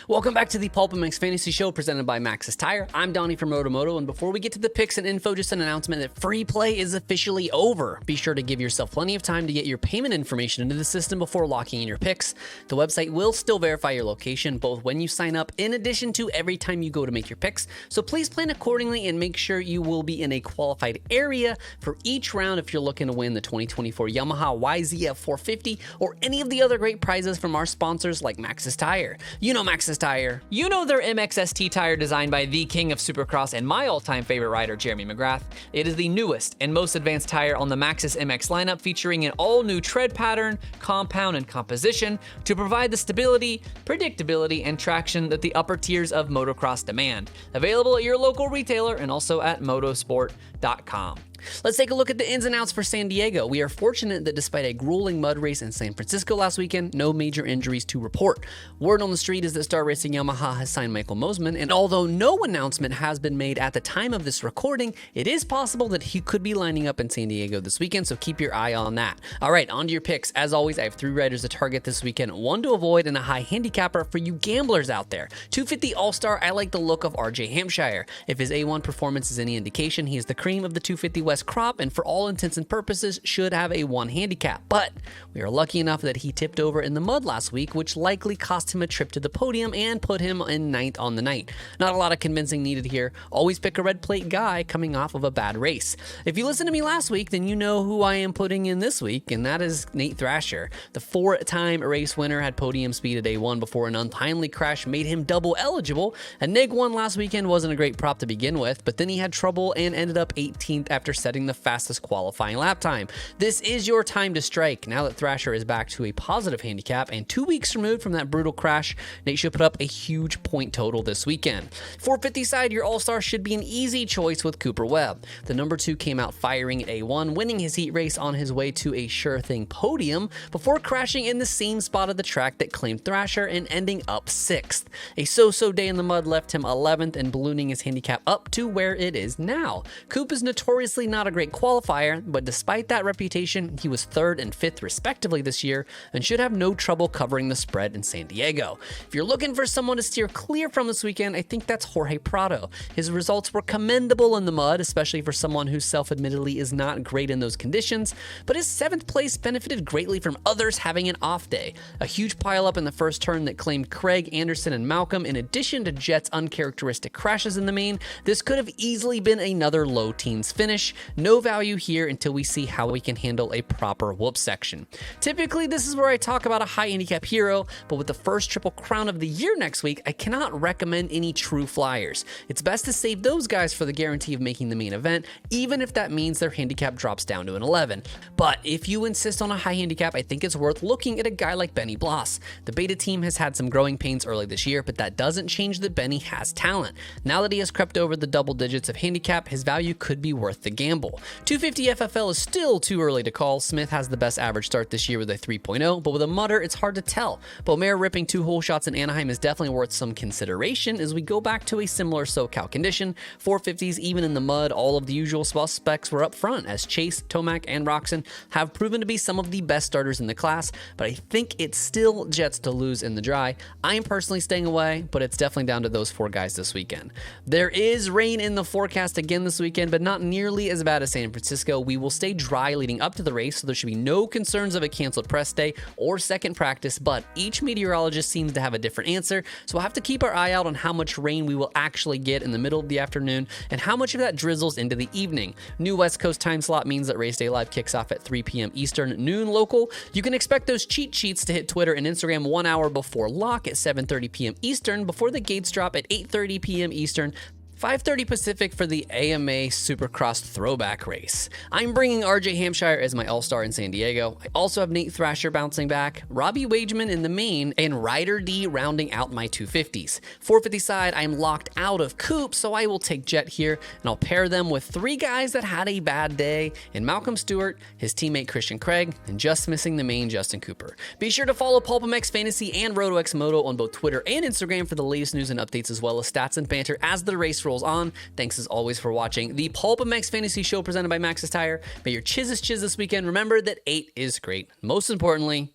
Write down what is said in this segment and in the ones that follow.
Welcome back to the PulpMX Fantasy Show presented by Maxxis Tire. I'm Donnie from RotoMoto, and before we get to the picks and info, just an announcement that free play is officially over. Be sure to give yourself plenty of time to get your payment information into the system before locking in your picks. The website will still verify your location both when you sign up in addition to every time you go to make your picks, so please plan accordingly and make sure you will be in a qualified area for each round if you're looking to win the 2024 Yamaha YZF 450 or any of the other great prizes from our sponsors like Maxxis Tire. You know Maxxis Tire. You know their MXST tire designed by the king of Supercross and my all-time favorite rider, Jeremy McGrath. It is the newest and most advanced tire on the Maxxis MX lineup, featuring an all-new tread pattern, compound, and composition to provide the stability, predictability, and traction that the upper tiers of motocross demand. Available at your local retailer and also at motosport.com. Let's take a look at the ins and outs for San Diego. We are fortunate that despite a grueling mud race in San Francisco last weekend, no major injuries to report. Word on the street is that Star Racing Yamaha has signed Michael Mosiman, and although no announcement has been made at the time of this recording, it is possible that he could be lining up in San Diego this weekend, so keep your eye on that. All right, on to your picks. As always, I have 3 riders to target this weekend, 1 to avoid, and a high handicapper for you gamblers out there. 250 All-Star, I like the look of Hampshire. If his A1 performance is any indication, he is the cream of the 250 West crop, and for all intents and purposes should have a 1 handicap. But we are lucky enough that he tipped over in the mud last week, which likely cost him a trip to the podium and put him in 9th on the night. Not a lot of convincing needed here. Always pick a red plate guy coming off of a bad race. If you listened to me last week, then you know who I am putting in this week, and that is Nate Thrasher. The 4-time race winner had podium speed at A1 before an untimely crash made him double eligible. A neg 1 last weekend wasn't a great prop to begin with, but then he had trouble and ended up 18th after setting the fastest qualifying lap time. This is your time to strike. Now that Thrasher is back to a positive handicap and 2 weeks removed from that brutal crash, Nate should put up a huge point total this weekend. 450 side, your all-star should be an easy choice with Cooper Webb. The number 2 came out firing at A1, winning his heat race on his way to a sure thing podium before crashing in the same spot of the track that claimed Thrasher and ending up 6th. A so-so day in the mud left him 11th and ballooning his handicap up to where it is now. Coop is notoriously not a great qualifier, but despite that reputation, he was 3rd and 5th respectively this year and should have no trouble covering the spread in San Diego. If you're looking for someone to steer clear from this weekend, I think that's Jorge Prato. His results were commendable in the mud, especially for someone who self-admittedly is not great in those conditions, but his 7th place benefited greatly from others having an off day. A huge pileup in the first turn that claimed Craig, Anderson, and Malcolm, in addition to Jet's uncharacteristic crashes in the main. This could have easily been another low teens finish. No value here until we see how we can handle a proper whoop section. Typically, this is where I talk about a high handicap hero, but with the first Triple Crown of the year next week, I cannot recommend any true flyers. It's best to save those guys for the guarantee of making the main event, even if that means their handicap drops down to an 11. But if you insist on a high handicap, I think it's worth looking at a guy like Benny Bloss. The beta team has had some growing pains early this year, but that doesn't change that Benny has talent. Now that he has crept over the double digits of handicap, his value could be worth the gamble. 250 FFL is still too early to call. Smith has the best average start this year with a 3.0, but with a mutter, it's hard to tell. Beaumare ripping 2 hole shots in Anaheim is definitely worth some consideration as we go back to a similar SoCal condition. 450s, even in the mud, all of the usual suspects were up front, as Chase, Tomac, and Roxon have proven to be some of the best starters in the class, but I think it's still Jets to lose in the dry. I am personally staying away, but it's definitely down to those 4 guys this weekend. There is rain in the forecast again this weekend, but not nearly as bad as San Francisco. We will stay dry leading up to the race, so there should be no concerns of a canceled press day or second practice, but each meteorologist seems to have a different answer, so we'll have to keep our eye out on how much rain we will actually get in the middle of the afternoon and how much of that drizzles into the evening. New West Coast time slot means that Race Day Live kicks off at 3 p.m. Eastern, noon local. You can expect those cheat sheets to hit Twitter and Instagram 1 hour before lock at 7:30 p.m. Eastern, before the gates drop at 8:30 p.m. Eastern, 5:30 Pacific for the AMA Supercross Throwback Race. I'm bringing Hampshire as my all-star in San Diego. I also have Nate Thrasher bouncing back, Robbie Wageman in the main, and Ryder D rounding out my 250s. 450 side, I'm locked out of Coop, so I will take Jet here, and I'll pair them with 3 guys that had a bad day, in Malcolm Stewart, his teammate Christian Craig, and just missing the main Justin Cooper. Be sure to follow PulpMX Fantasy and RotoMoto on both Twitter and Instagram for the latest news and updates, as well as stats and banter as the race rolls on. Thanks as always for watching the PulpMX Fantasy Show presented by Maxxis Tire. May your chiz this weekend. Remember that 8 is great. Most importantly,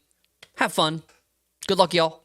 have fun. Good luck, y'all.